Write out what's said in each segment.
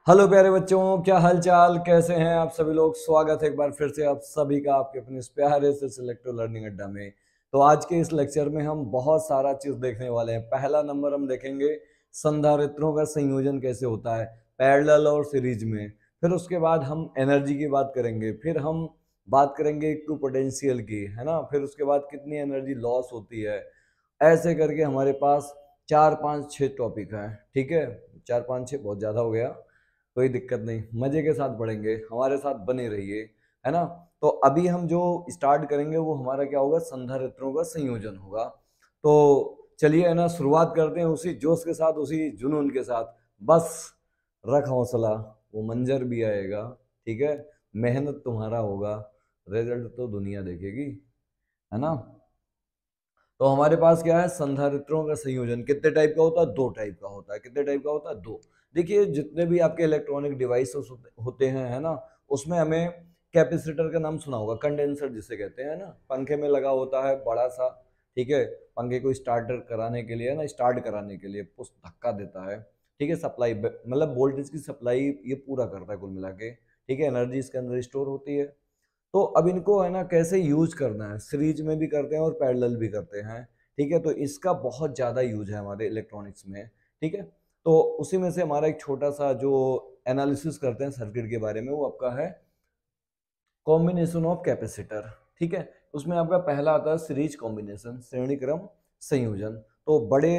Hello प्यारे बच्चों, क्या हाल चाल, कैसे हैं आप सभी लोग। स्वागत है एक बार फिर से आप सभी का आपके अपने इस प्यारे से सिलेक्टिव लर्निंग अड्डा में। तो आज के इस लेक्चर में हम बहुत सारा चीज देखने वाले हैं। पहला नंबर हम देखेंगे संधारित्रों का संयोजन कैसे होता है पैरेलल और सीरीज में। फिर उसके बाद हम एनर्जी की बात करेंगे, फिर हम बात करेंगे इक्विपोटेंशियल की, है ना। फिर उसके बाद कितनी एनर्जी लॉस होती है। ऐसे करके हमारे पास 4 5 6 टॉपिक हैं, ठीक है। 4 5 6 बहुत ज्यादा हो गया, कोई दिक्कत नहीं, मजे के साथ पढ़ेंगे, हमारे साथ बने रहिए, है ना। तो अभी हम जो स्टार्ट करेंगे वो हमारा क्या होगा, संधारित्रों का संयोजन होगा। तो चलिए, है ना, शुरुआत करते हैं उसी जोश के साथ, उसी जुनून के साथ। बस रख हौसला, वो मंजर भी आएगा, ठीक है। मेहनत तुम्हारा होगा, रिजल्ट तो दुनिया देखेगी, है ना। तो हमारे पास क्या है, संधारित्रों का संयोजन कितने टाइप का होता है, 2 टाइप का होता है। कितने टाइप का होता है, 2। देखिए, जितने भी आपके इलेक्ट्रॉनिक डिवाइसेस होते हैं, है ना, उसमें हमें कैपेसिटर का नाम सुना होगा, कंडेंसर जिसे कहते हैं ना। पंखे में लगा होता है बड़ा सा, ठीक है। पंखे को स्टार्टर कराने के लिए ना, स्टार्ट कराने के लिए पुश धक्का देता है, ठीक है। सप्लाई मतलब वोल्टेज की सप्लाई ये पूरा करता है कुल मिला के, ठीक है। एनर्जी इसके अंदर स्टोर होती है। तो अब इनको, है ना, कैसे यूज करना है, सीरीज में भी करते हैं और पैरेलल भी करते हैं, ठीक है। तो इसका बहुत ज़्यादा यूज है हमारे इलेक्ट्रॉनिक्स में, ठीक है। तो उसी में से हमारा एक छोटा सा जो एनालिसिस करते हैं सर्किट के बारे में, वो आपका है कॉम्बिनेशन ऑफ कैपेसिटर, ठीक है। उसमें आपका पहला आता है सीरीज कॉम्बिनेशन, श्रेणी क्रम संयोजन। तो बड़े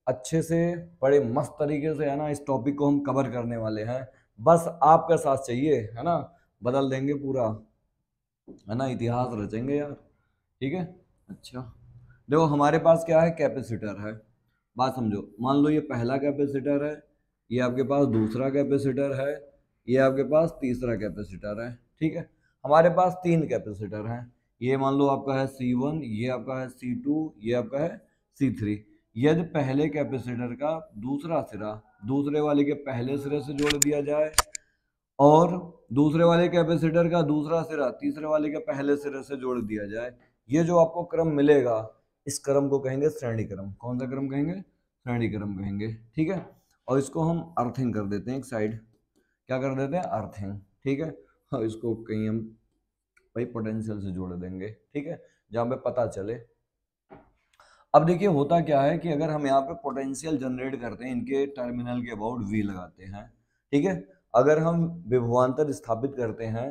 अच्छे से, बड़े मस्त तरीके से, है ना, इस टॉपिक को हम कवर करने वाले हैं। बस आपका साथ चाहिए, है ना। बदल देंगे पूरा, है ना, इतिहास रचेंगे यार, ठीक है। अच्छा, देखो हमारे पास क्या है, कैपेसिटर है। बात समझो, मान लो ये पहला कैपेसिटर है, ये आपके पास दूसरा कैपेसिटर है, ये आपके पास तीसरा कैपेसिटर है, ठीक है। हमारे पास 3 कैपेसिटर हैं। ये मान लो आपका है C1, ये आपका है C2, ये आपका है C3। यदि पहले कैपेसिटर का दूसरा सिरा दूसरे वाले के पहले सिरे से जोड़ दिया जाए, और दूसरे वाले कैपेसिटर का दूसरा सिरा तीसरे वाले के पहले सिरे से जोड़ दिया जाए, ये जो आपको क्रम मिलेगा, इस क्रम को कहेंगे श्रेणी क्रम। कौन सा क्रम कहेंगे, श्रेणी क्रम कहेंगे, ठीक है। और इसको हम अर्थिंग कर देते हैं एक साइड। क्या कर देते हैं, अर्थिंग, ठीक है। और इसको कहीं हम भाई पोटेंशियल से जोड़ देंगे, ठीक है, जहां पे पता चले। अब देखिए होता क्या है कि अगर हम यहाँ पे पोटेंशियल जनरेट करते हैं, इनके टर्मिनल के अबाउट वी लगाते हैं, ठीक है। अगर हम विभवांतर स्थापित करते हैं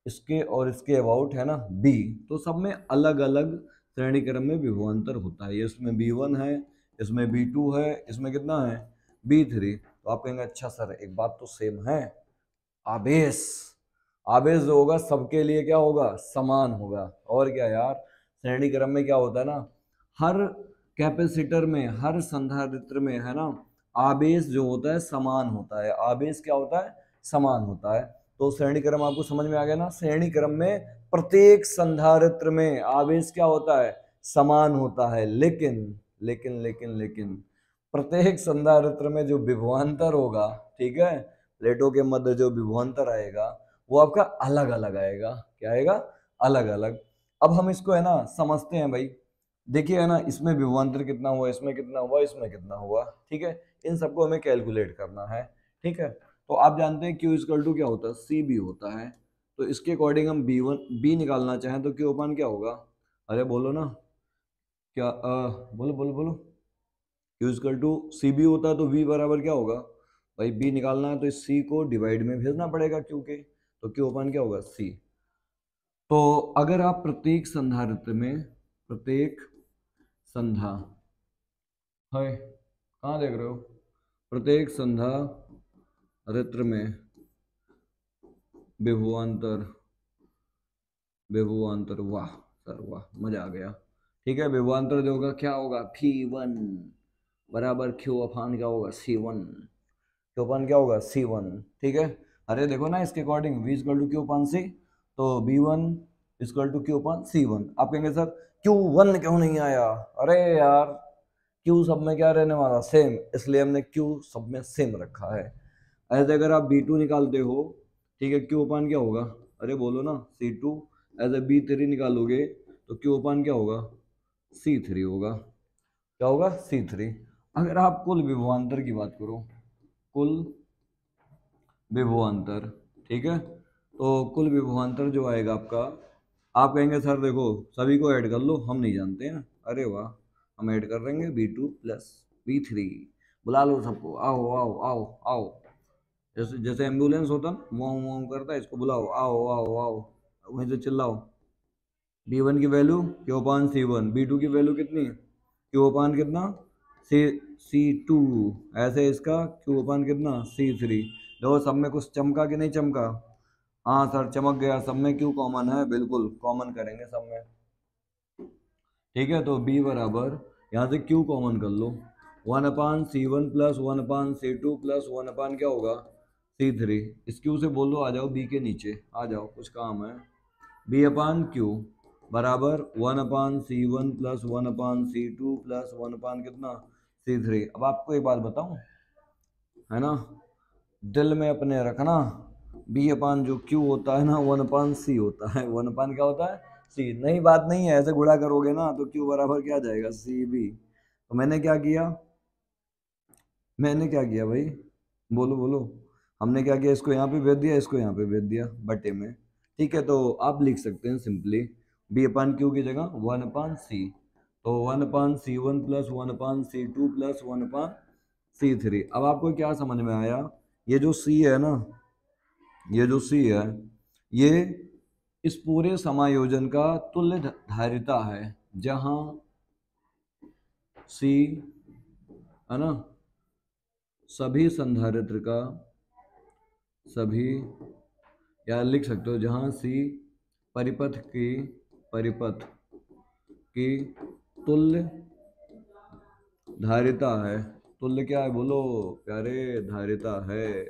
इसके और इसके अबाउट, है ना, बी, तो सब में अलग अलग श्रेणी क्रम में विभवांतर होता है। ये इसमें B1 है, इसमें B2 है, इसमें कितना है, B3। तो आप कहेंगे अच्छा सर, एक बात तो सेम है, आवेश, आवेश जो होगा सबके लिए क्या होगा, समान होगा। और क्या यार, श्रेणी क्रम में क्या होता है ना, हर कैपेसिटर में, हर संधारित्र में, है ना, आवेश जो होता है समान होता है। आवेश क्या होता है, समान होता है। तो श्रेणी क्रम आपको समझ में आ गया ना। श्रेणी क्रम में प्रत्येक संधारित्र में आवेश क्या होता है, समान होता है। लेकिन लेकिन लेकिन लेकिन प्रत्येक संधारित्र में जो विभवांतर होगा, ठीक है, प्लेटों के मध्य जो विभवांतर आएगा, वो आपका अलग अलग आएगा। क्या आएगा, अलग अलग। अब हम इसको, है ना, समझते हैं भाई। देखिए, है ना, इसमें विभवांतर कितना हुआ, इसमें कितना हुआ, इसमें कितना हुआ, ठीक है। इन सबको हमें कैलकुलेट करना है, ठीक है। तो आप जानते हैं Q इक्वल टू क्या होता है, CB होता है। तो इसके अकॉर्डिंग हम B निकालना चाहें तो Q अपान क्या होगा, अरे बोलो ना, क्या बोलो बोलो बोलो। Q इक्वल टू CB होता है तो V बराबर क्या होगा, भाई B निकालना है तो इस C को डिवाइड में भेजना पड़ेगा Q के, तो Q अपान क्या होगा, C। तो अगर आप प्रत्येक संधारित्र में, प्रत्येक संधा, है, कहाँ देख रहे हो, प्रत्येक संधारित्र में विभवांतर, विभवांतर, वाह सर वाह, मजा आ गया, ठीक है। विभवांतर जो होगा क्या होगा, V1 बराबर Q अपान क्या होगा, C1। Q अपान क्या होगा, C1, ठीक है। अरे देखो ना, इसके according V equal to Q upon C, तो B1 equal to Q upon C1। आप कहेंगे सर Q1 क्यों नहीं आया, अरे यार Q सब में क्या रहने वाला, सेम, इसलिए हमने Q सब में सेम रखा है। ऐसे अगर आप B2 निकालते हो, ठीक है, Q अपान क्या होगा, अरे बोलो ना, C2। ऐसे B3 निकालोगे तो Q अपान क्या होगा, C3 होगा। क्या होगा, C3। अगर आप कुल विभवांतर की बात करो, कुल विभवांतर। ठीक है, तो कुल विभवांतर जो आएगा आपका, आप कहेंगे सर देखो सभी को ऐड कर लो, हम नहीं जानते हैं। अरे वाह, हम ऐड कर देंगे V2 प्लस V3। बुला लो सबको, आओ आओ आओ आओ। जैसे जैसे एम्बुलेंस होता ना, वाँ वाँ करता है, इसको बुलाओ, आओ आओ आओ, वहीं से चिल्लाओ। B1 की वैल्यू Q अपान C1, B2 की वैल्यू कितनी, Q अपान कितना, C2, ऐसे इसका Q अपान कितना, C3। देखो सब में कुछ चमका कि नहीं चमका? हाँ सर चमक गया, सब में Q कॉमन है, बिल्कुल कॉमन करेंगे सब में। ठीक है, तो B बराबर, यहाँ से Q कॉमन कर लो, 1/C1 प्लस 1/C2 प्लस 1 क्या होगा, C3। इस Q से बोल दो आ जाओ B के नीचे, आ जाओ कुछ काम है। B/Q बराबर 1/C1 प्लस 1/C2 प्लस 1 कितना, C3। अब आपको एक बात बताऊं, है ना, दिल में अपने रखना, B/, जो Q होता है ना, 1/C होता है। 1 क्या होता है, C। नहीं बात नहीं है, ऐसे गुणा करोगे ना तो Q बराबर क्या जाएगा, CB। तो मैंने क्या किया भाई, बोलो बोलो। हमने क्या किया, इसको यहाँ पे भेज दिया, इसको यहाँ पे भेज दिया बटे में। ठीक है, तो आप लिख सकते हैं सिंपली B/Q की जगह 1/C। तो 1/C1 plus 1/C2 plus 1/C3। अब आपको क्या समझ में आया, ये जो C है ना, ये जो C है, ये इस पूरे समायोजन का तुल्य धारिता है, जहां C, है ना, सभी संधारित्र का, सभी, या लिख सकते हो जहां C परिपथ की तुल्य धारिता है। तुल्य क्या है बोलो प्यारे, धारिता है।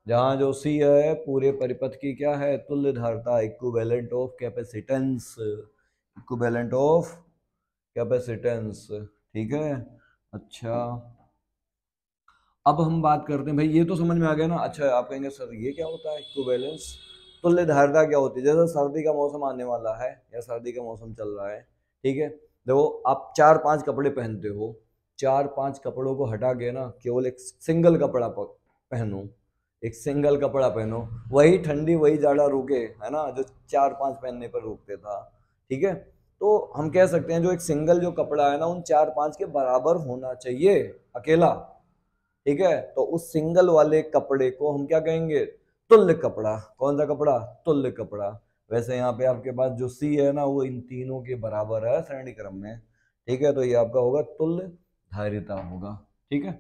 जहां जो C है पूरे परिपथ की क्या है, तुल्य धारिता, equivalent of capacitance, equivalent of capacitance. ठीक है, अच्छा अब हम बात करते हैं भाई, ये तो समझ में आ गया ना। अच्छा आप कहेंगे सर ये क्या होता है इक्विवेलेंस, तुल्य धारिता क्या होती है? जैसे सर्दी का मौसम आने वाला है, या सर्दी का मौसम चल रहा है, ठीक है, देखो आप 4-5 कपड़े पहनते हो, 4-5 कपड़ों को हटा के ना केवल एक सिंगल कपड़ा पहनो, एक सिंगल कपड़ा पहनो, वही ठंडी वही जाड़ा रुके, है ना, जो 4-5 पहनने पर रुकते था। ठीक है, तो हम कह सकते हैं जो एक सिंगल जो कपड़ा है ना, उन 4-5 के बराबर होना चाहिए अकेला। ठीक है, तो उस सिंगल वाले कपड़े को हम क्या कहेंगे, तुल्य कपड़ा। कौन सा कपड़ा, तुल्य कपड़ा। वैसे यहाँ पे आपके पास जो C है ना, वो इन तीनों के बराबर है श्रेणी क्रम में। ठीक है, तो ये आपका होगा तुल्य धारिता होगा। ठीक है,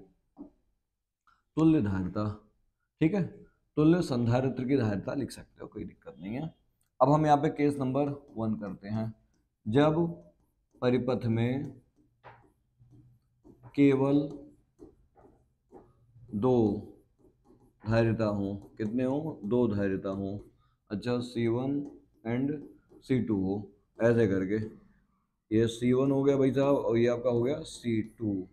तुल्य धारिता। ठीक है, तुल्य संधारित्र की धारिता लिख सकते हो, कोई दिक्कत नहीं है। अब हम यहाँ पे केस नंबर 1 करते हैं। जब परिपथ में केवल 2 धारिता हो, कितने हो, 2 धारिता हो। अच्छा C1 एंड C2 हो, ऐसे करके ये C1 हो गया भाई साहब, और ये आपका हो गया C2।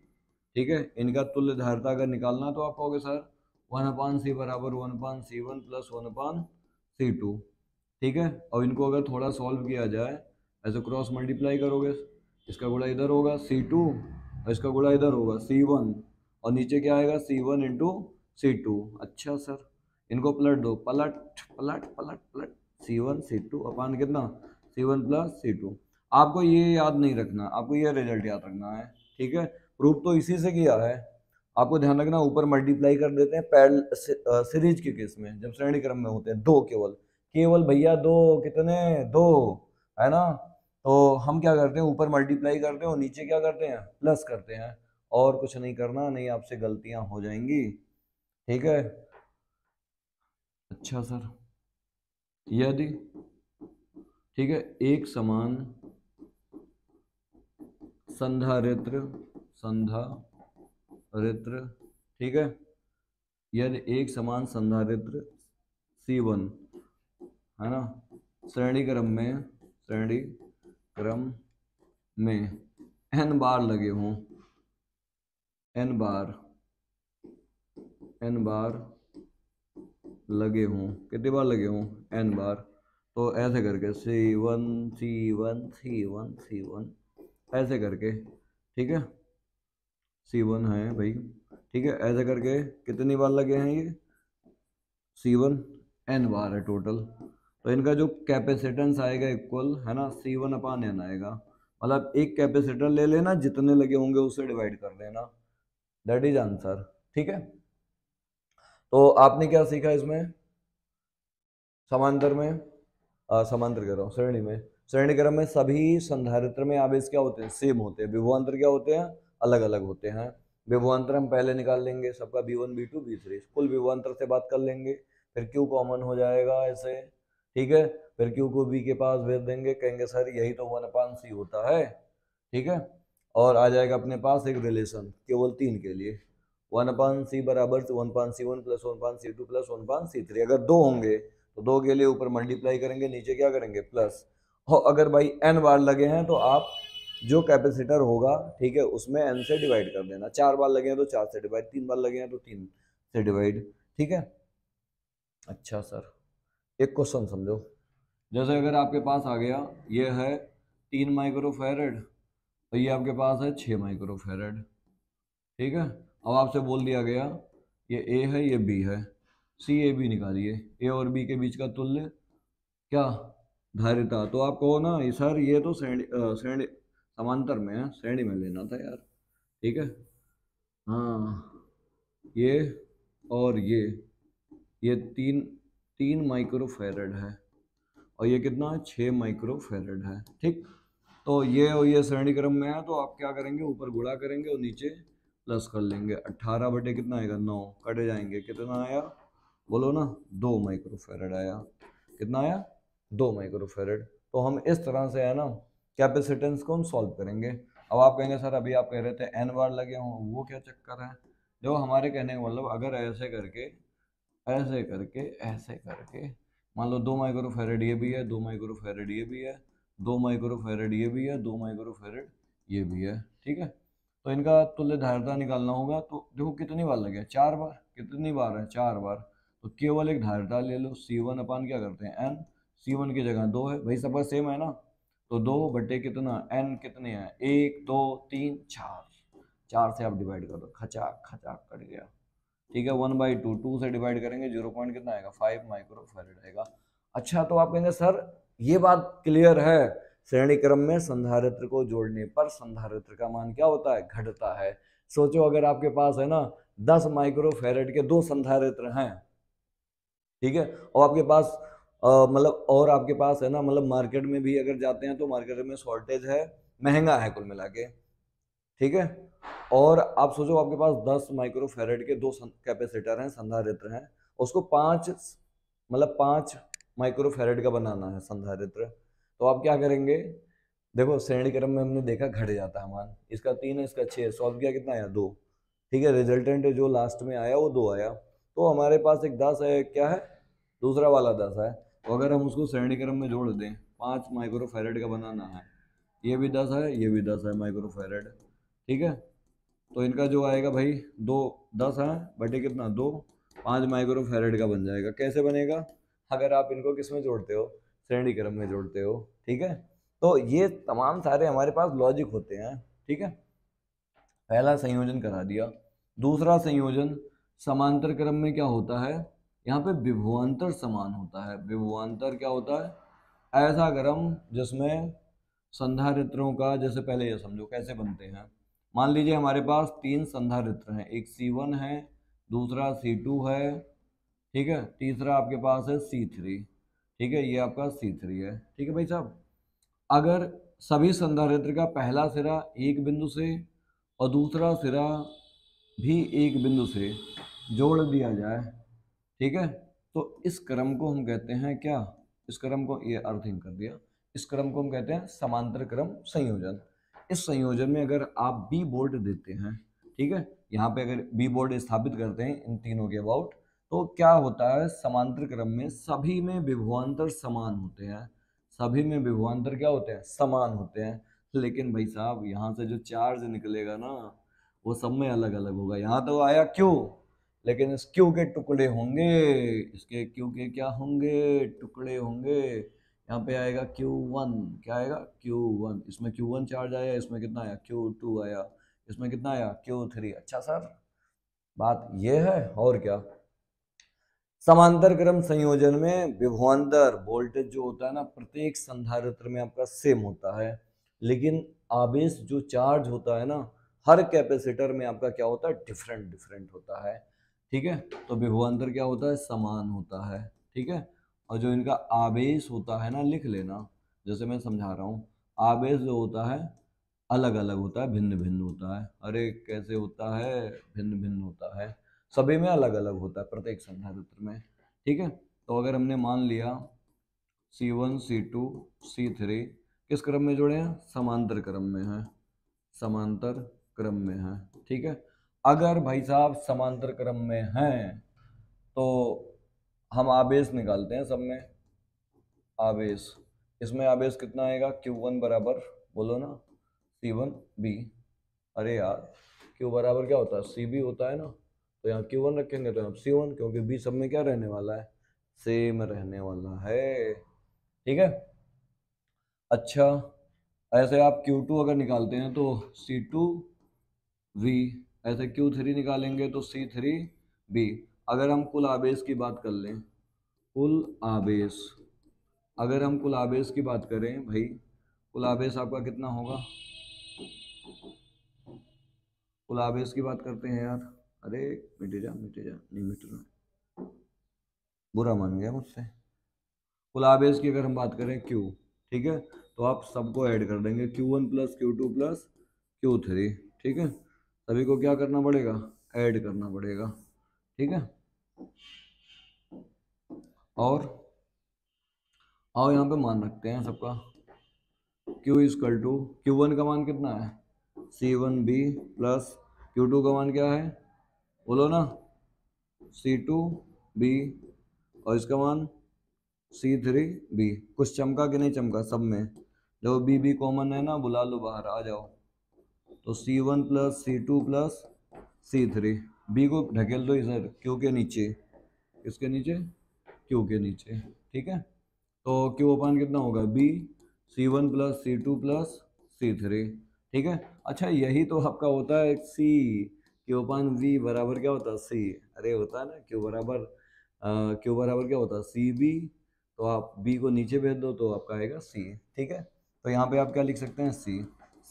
ठीक है, इनका तुल्य धारिता अगर निकालना तो आप कहोगे सर 1/C बराबर 1/C1 प्लस 1/C2। ठीक है, और इनको अगर थोड़ा सॉल्व किया जाए, ऐसे क्रॉस मल्टीप्लाई करोगे, इसका गुणा इधर होगा C2 और इसका गुणा इधर होगा C1, और नीचे क्या आएगा C1 इंटू C2। अच्छा सर, इनको पलट दो, पलट पलट पलट पलट, C1 C2 अपान कितना, C1 प्लस C2। आपको ये याद नहीं रखना, आपको ये रिजल्ट याद रखना है। ठीक है, प्रूफ तो इसी से किया है। आपको ध्यान रखना, ऊपर मल्टीप्लाई कर देते हैं पैरेलल सीरीज के केस में, जब श्रेणी क्रम में होते हैं, दो केवल, केवल भैया दो, कितने, दो, है ना। तो हम क्या करते हैं, ऊपर मल्टीप्लाई करते हैं और नीचे क्या करते हैं, प्लस करते हैं। और कुछ नहीं करना, नहीं आपसे गलतियां हो जाएंगी। ठीक है, अच्छा सर, यदि, ठीक है, एक समान संधारित्र, संधारित्र, ठीक है, यदि एक समान संधारित्र C1, है ना, श्रेणी क्रम में n बार लगे हों, n बार लगे हों, कितनी बार लगे हों, n बार। तो ऐसे करके C1 C1 C1 C1 ऐसे करके, ठीक है, C1 है भाई, ठीक है, ऐसे करके कितनी बार लगे हैं ये, C1 n बार है टोटल, तो इनका जो कैपेसिटेंस आएगा इक्वल है ना C1/n आएगा। मतलब एक कैपेसिटर ले लेना, जितने लगे होंगे उसे डिवाइड कर लेना, दैट इज आंसर। ठीक है, तो आपने क्या सीखा इसमें? समांतर में समांतर कह रहा हूँ, श्रेणी में, श्रेणी क्रम में सभी संधारित्र में आवेश क्या होते हैं? सेम होते हैं। विभवांतर क्या होते हैं? अलग अलग होते हैं। विभवांतर हम पहले निकाल लेंगे, सबका V1 V2 V3, कुल विभवांतर से बात कर लेंगे, फिर Q कॉमन हो जाएगा ऐसे। ठीक है, फिर Q को B के पास भेज देंगे, कहेंगे सर यही तो 1/C होता है। ठीक है, और आ जाएगा अपने पास एक रिलेशन केवल 3 के लिए, 1/C बराबर 1/C1 plus 1/C2 plus 1/C3। अगर 2 होंगे तो 2 के लिए ऊपर मल्टीप्लाई करेंगे, नीचे क्या करेंगे? प्लस। और अगर भाई n बार लगे हैं तो आप जो कैपेसिटर होगा, ठीक है, उसमें n से डिवाइड कर देना। 4 बार लगे हैं तो 4 से डिवाइड, 3 बार लगे हैं तो 3 से डिवाइड। ठीक है, अच्छा सर, एक क्वेश्चन समझो। जैसे अगर आपके पास आ गया, ये है 3 माइक्रोफैरड, तो ये आपके पास है 6 माइक्रोफैरड। ठीक है, अब आपसे बोल दिया गया ये ए है, ये बी है, सी ए बी निकालिए, ए और बी के बीच का तुल्य क्या? धारिता। तो आप कहो ना सर ये तो श्रेणी समांतर में है, श्रेणी में लेना था यार। ठीक है, हाँ, ये और ये तीन 3 माइक्रोफैरड है, और ये कितना है? 6 माइक्रोफैरड है। ठीक, तो ये और ये श्रेणी क्रम में है, तो आप क्या करेंगे? ऊपर गुणा करेंगे और नीचे प्लस कर लेंगे। 18 बटे कितना आएगा? 9, कटे जाएंगे, कितना आया? बोलो ना, 2 माइक्रोफैरड आया। कितना आया? 2 माइक्रोफैरड। तो हम इस तरह से है ना कैपेसिटेंस को हम सॉल्व करेंगे। अब आप कहेंगे सर अभी आप कह रहे थे n बार लगे हों, वो क्या चक्कर है? जो हमारे कहने का मतलब, अगर ऐसे करके ऐसे करके ऐसे करके मान लो 2 माइक्रोफैरड ये भी है, 2 माइक्रोफैरड ये भी है, 2 माइक्रोफैरड ये भी है, 2 माइक्रोफैरड ये भी है। ठीक है, तो इनका तुल्य धारिता निकालना होगा, तो देखो कितनी बार लगे? 4 बार। कितनी बार है? 4 बार। तो केवल एक धारिता ले लो, C1 अपान क्या करते हैं? n। C1 की जगह 2 है भाई, सबका सेम है ना, तो 2 बटे कितना? n कितने हैं? 1 2 3 4, 4 से आप डिवाइड कर दो, खचाक खचाक कट गया। ठीक है, 1/2, 2 से डिवाइड करेंगे, 0 पॉइंट कितना आएगा? 5 माइक्रोफैरड आएगा। अच्छा, तो आप कहेंगे सर ये बात क्लियर है, श्रेणी क्रम में संधारित्र को जोड़ने पर संधारित्र का मान क्या होता है? घटता है। सोचो अगर आपके पास है ना 10 माइक्रोफैरड के 2 संधारित्र हैं, ठीक है, और आपके पास मतलब और आपके पास है ना, मतलब मार्केट में भी अगर जाते हैं तो मार्केट में शॉर्टेज है, महंगा है कुल मिला के। ठीक है, और आप सोचो आपके पास 10 माइक्रोफैरड के 2 कैपेसिटर हैं, संधारित्र हैं, उसको 5 मतलब 5 माइक्रोफैरड का बनाना है संधारित्र। तो आप क्या करेंगे? देखो श्रेणी क्रम में हमने देखा घट जाता है मान, इसका 3 है, इसका 6, सॉल्व किया, कितना आया? 2। ठीक है, रिजल्टेंट जो लास्ट में आया वो 2 आया। तो हमारे पास एक 10 है, क्या है? दूसरा वाला 10 है। तो अगर हम उसको श्रेणी क्रम में जोड़ दें, 5 माइक्रोफैरड का बनाना है, ये भी 10 है, ये भी 10 है माइक्रोफैरड। ठीक है, तो इनका जो आएगा भाई, 2 10 है बटे कितना? 2, 5 माइक्रोफैरड का बन जाएगा। कैसे बनेगा? अगर आप इनको किस में जोड़ते हो? श्रेणी क्रम में जोड़ते हो। ठीक है, तो ये तमाम सारे हमारे पास लॉजिक होते हैं। ठीक है, पहला संयोजन करा दिया। दूसरा संयोजन समांतर क्रम में क्या होता है? यहाँ पे विभवांतर समान होता है। विभवांतर क्या होता है? ऐसा क्रम जिसमें संधारित्रों का, जैसे पहले ये समझो कैसे बनते हैं। मान लीजिए हमारे पास 3 संधारित्र हैं, एक C1 है, दूसरा C2 है, ठीक है, तीसरा आपके पास है C3। ठीक है, ये आपका C3 है। ठीक है भाई साहब, अगर सभी संधारित्र का पहला सिरा एक बिंदु से और दूसरा सिरा भी एक बिंदु से जोड़ दिया जाए, ठीक है, तो इस क्रम को हम कहते हैं क्या? इस क्रम को, ये अर्थिंग कर दिया, इस क्रम को हम कहते हैं समांतर क्रम संयोजन। इस संयोजन में अगर आप बी बोर्ड देते हैं, ठीक है, यहाँ पे अगर बी बोर्ड स्थापित करते हैं इन तीनों के अबाउट, तो क्या होता है? समांतर क्रम में सभी में विभवांतर समान होते हैं। सभी में विभवांतर क्या होते हैं? समान होते हैं। लेकिन भाई साहब यहाँ से जो चार्ज निकलेगा ना, वो सब में अलग अलग होगा। यहाँ तो आया क्यू, लेकिन इस क्यू के टुकड़े होंगे, इसके क्यू के क्या होंगे? टुकड़े होंगे। यहाँ पे आएगा Q1, क्या आएगा? Q1। इसमें Q1 चार्ज आया, इसमें कितना आया? Q2 आया, इसमें कितना आया? Q3। अच्छा सर, बात ये है। और क्या? समांतर क्रम संयोजन में विभवांतर वोल्टेज जो होता है ना प्रत्येक संधारित्र में आपका सेम होता है, लेकिन आवेश जो चार्ज होता है ना हर कैपेसिटर में आपका क्या होता है, डिफरेंट डिफरेंट होता है। ठीक है, तो विभवांतर क्या होता है, समान होता है। ठीक है, और जो इनका आवेश होता है ना, लिख लेना, जैसे मैं समझा रहा हूँ, आवेश जो होता है अलग अलग होता है, भिन्न भिन्न होता है। अरे कैसे होता है, भिन्न भिन्न होता है, सभी में अलग अलग होता है, प्रत्येक संधारित्र में। ठीक है, तो अगर हमने मान लिया C1 C2 C3 किस क्रम में जुड़े हैं, समांतर क्रम में है, समांतर क्रम में है। ठीक है, अगर भाई साहब समांतर क्रम में हैं तो हम आवेश निकालते हैं सब में, आवेश, इसमें आवेश कितना आएगा, Q1 बराबर, बोलो ना, C1B। अरे यार Q बराबर क्या होता है, CB होता है ना, तो यहाँ Q1 रखेंगे तो यहाँ C1, क्योंकि B सब में क्या रहने वाला है, सेम रहने वाला है। ठीक है, अच्छा ऐसे आप Q2 अगर निकालते हैं तो C2V, ऐसे Q3 निकालेंगे तो C3B। अगर हम कुल आवेश की बात कर लें, कुल आवेश, अगर हम कुल आवेश की बात करें भाई, कुल आवेश आपका कितना होगा, कुल आवेश की बात करते हैं यार, अरे मिटे जा नहीं मिट रहा, बुरा मान गया मुझसे। कुल आवेश की अगर हम बात करें Q, ठीक है, तो आप सबको ऐड कर देंगे, Q1 plus Q2 plus Q3। ठीक है, सभी को क्या करना पड़ेगा, ऐड करना पड़ेगा। ठीक है, और आओ यहाँ पे मान रखते हैं सबका, Q इजकल टू, Q1 का मान कितना है, C1B प्लस Q2 का मान क्या है, बोलो ना, C2B, और इसका मान C3B। कुछ चमका कि नहीं चमका, सब में जो B कॉमन है ना, बुला लो बाहर, आ जाओ। तो C1 plus C2 plus C3, B को ढकेल दो इधर Q के नीचे, किसके नीचे, Q के नीचे। ठीक है, तो Q अपान कितना होगा, B, C1 plus C2 plus C3। ठीक है, अच्छा यही तो आपका होता है C, Q अपान V बराबर क्या होता है, C। अरे होता है ना, Q बराबर क्या होता है, CB, तो आप B को नीचे भेज दो तो आपका आएगा C। ठीक है, तो यहाँ पे आप क्या लिख सकते हैं,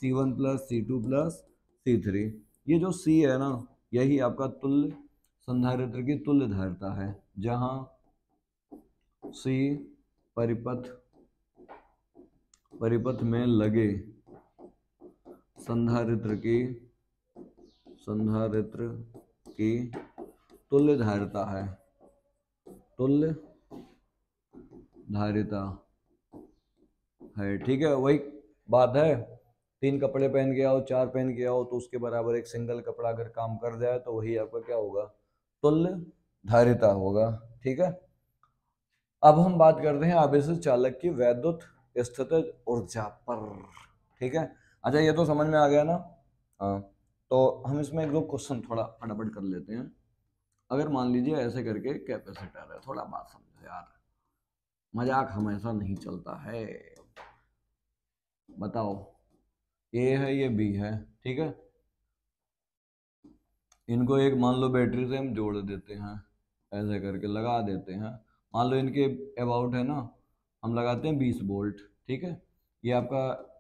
C1 plus C2 plus C3। ये जो C है ना, यही आपका तुल्य संधारित्र की तुल्य धारिता है, जहाँ C परिपथ में लगे संधारित्र की तुल्य धारिता है, तुल्य धारिता है। ठीक है, वही बात है, 3 कपड़े पहन के आओ, 4 पहन के आओ, तो उसके बराबर एक सिंगल कपड़ा अगर काम कर जाए तो वही आपका क्या होगा, तुल्य धारिता होगा। ठीक है, अब हम बात करते हैं आवेशित चालक की वैद्युत स्थितिज ऊर्जा पर। ठीक है, अच्छा ये तो समझ में आ गया ना। हाँ, तो हम इसमें एक दो क्वेश्चन थोड़ा फटाफट कर लेते हैं। अगर मान लीजिए ऐसे करके कैपेसिटर है, थोड़ा बात समझो यार, मजाक हमेशा नहीं चलता है। बताओ, ए है, ये बी है, ठीक है, इनको एक मान लो बैटरी से हम जोड़ देते हैं, ऐसे करके लगा देते हैं, मान लो इनके अबाउट है ना, हम लगाते हैं 20 वोल्ट। ठीक है, ये आपका,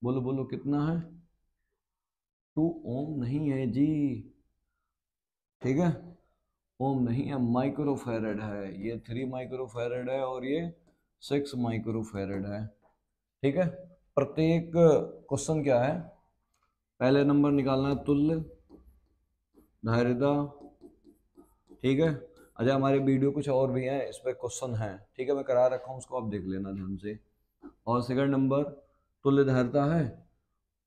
बोलो बोलो कितना है, 2 ओम नहीं है जी, ठीक है, ओम नहीं है, माइक्रोफैरड है, ये 3 माइक्रोफैरड है और ये 6 माइक्रोफैरड है। ठीक है, प्रत्येक क्वेश्चन क्या है, पहले नंबर निकालना है तुल्य धारिता। ठीक है, अच्छा हमारे वीडियो कुछ और भी हैं, इस पर क्वेश्चन है, ठीक है, मैं करा रखा हूँ, उसको आप देख लेना ध्यान से। और सेकंड नंबर तुल्य धारिता है,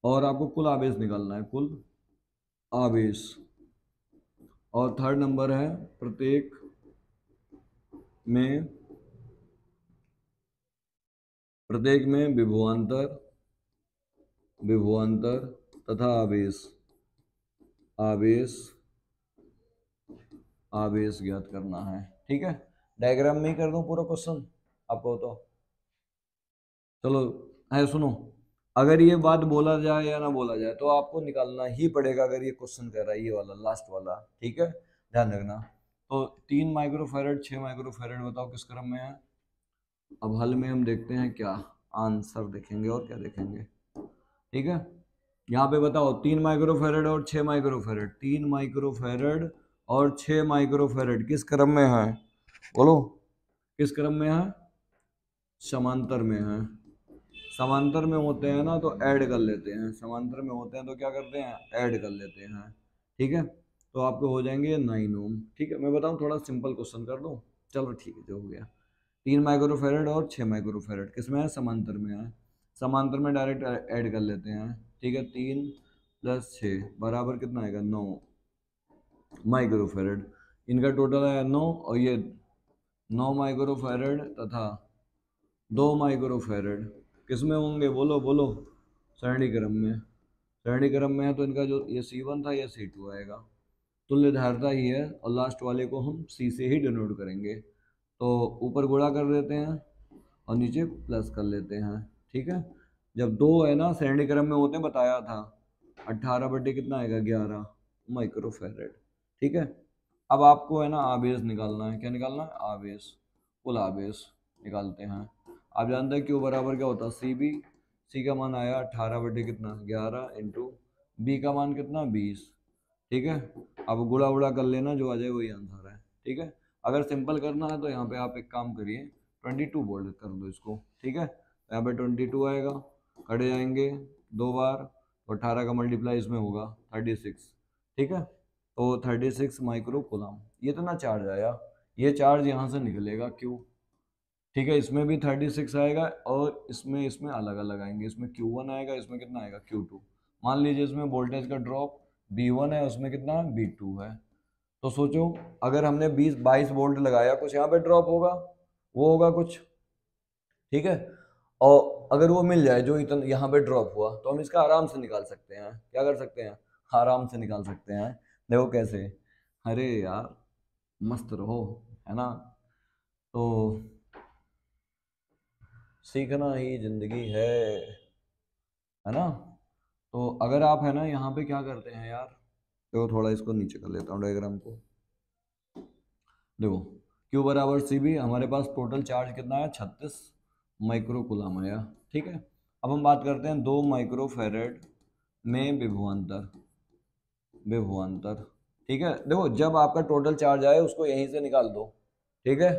और आपको कुल आवेश निकालना है, कुल आवेश। और थर्ड नंबर है प्रत्येक में विभवांतर तथा आवेश ज्ञात करना है। ठीक है, डायग्राम में ही कर दूं पूरा क्वेश्चन आपको, तो चलो है सुनो, अगर ये बात बोला जाए या ना बोला जाए तो आपको निकालना ही पड़ेगा, अगर ये क्वेश्चन कर रहा है ये वाला लास्ट वाला। ठीक है, ध्यान रखना। तो 3 माइक्रोफेरेड 6 माइक्रोफेरेड बताओ किस क्रम में है। अब हल में हम देखते हैं क्या आंसर देखेंगे और क्या देखेंगे। ठीक है, यहाँ पे बताओ 3 माइक्रोफेरेड और 6 माइक्रोफेरेड, 3 माइक्रोफेरेड और 6 माइक्रोफेरेड किस क्रम में है, बोलो किस क्रम में है। समांतर में है। समांतर में होते हैं ना तो ऐड कर लेते हैं, समांतर में होते हैं तो क्या करते हैं, ऐड कर लेते हैं। ठीक है, तो आपके हो जाएंगे 9 ओम। ठीक है, मैं बताऊं थोड़ा सिंपल क्वेश्चन कर दूं, चलो ठीक है जो हो गया। 3 माइक्रोफेरेड और 6 माइक्रोफेरेड किस में है, समांतर में है। समांतर में डायरेक्ट ऐड कर लेते हैं। ठीक है, 3 + 6 बराबर कितना आएगा, 9 माइक्रोफेरेड। इनका टोटल है 9 और ये 9 माइक्रोफेरेड तथा 2 माइक्रोफेरेड किस में होंगे, बोलो बोलो, सरणी क्रम में। सरणी क्रम में है तो इनका जो ये C1 था ये C2 आएगा। तुल्य धारता ही है और लास्ट वाले को हम C से ही डिनोट करेंगे। तो ऊपर गुणा कर देते हैं और नीचे प्लस कर लेते हैं। ठीक है, जब दो है ना श्रेणी क्रम में होते हैं बताया था, 18 बटे कितना आएगा, 11 माइक्रोफेरेड। ठीक है, अब आपको है ना आवेश निकालना है। क्या निकालना है, आवेश, कुल आवेश निकालते हैं। आप जानते हैं क्यू बराबर क्या होता है, सी बी। सी का मान आया 18 बटे कितना, 11 इंटू बी का मान कितना, 20। ठीक है, अब गुणा उड़ा कर लेना, जो आ जाए वही आंसर है। ठीक है, अगर सिंपल करना है तो यहाँ पे आप एक काम करिए, 22 बोल्ड कर दो इसको। ठीक है, तो यहाँ पे 22 आएगा, कट जाएंगे 2 बार, तो 18 का मल्टीप्लाई इसमें होगा 36। ठीक है, तो 36 माइक्रो कूलम, ये तो ना चार्ज आया, ये चार्ज यहाँ से निकलेगा क्यू। ठीक है, इसमें भी 36 आएगा और इसमें अलग अलग आएंगे, इसमें Q1 आएगा, इसमें कितना आएगा, Q2। मान लीजिए इसमें वोल्टेज का ड्रॉप B1 है, उसमें कितना B2 है। तो सोचो अगर हमने 22 वोल्ट लगाया, कुछ यहाँ पे ड्रॉप होगा, वो होगा कुछ। ठीक है, और अगर वो मिल जाए जो इतना यहाँ पे ड्रॉप हुआ, तो हम इसका आराम से निकाल सकते हैं। क्या कर सकते हैं, आराम से निकाल सकते हैं। देखो कैसे, अरे यार मस्त रहो, है ना। तो सीखना ही जिंदगी है ना। तो अगर आप है ना यहाँ पे क्या करते हैं यार, देखो थोड़ा इसको नीचे कर लेता हूँ डायग्राम को। देखो Q बराबर सी बी, हमारे पास टोटल चार्ज कितना है, 36 माइक्रो कूलम आया। ठीक है, अब हम बात करते हैं 2 माइक्रो फेरेड में विभवांतर। विभवांतर, ठीक है, देखो जब आपका टोटल चार्ज आए उसको यहीं से निकाल दो। ठीक है,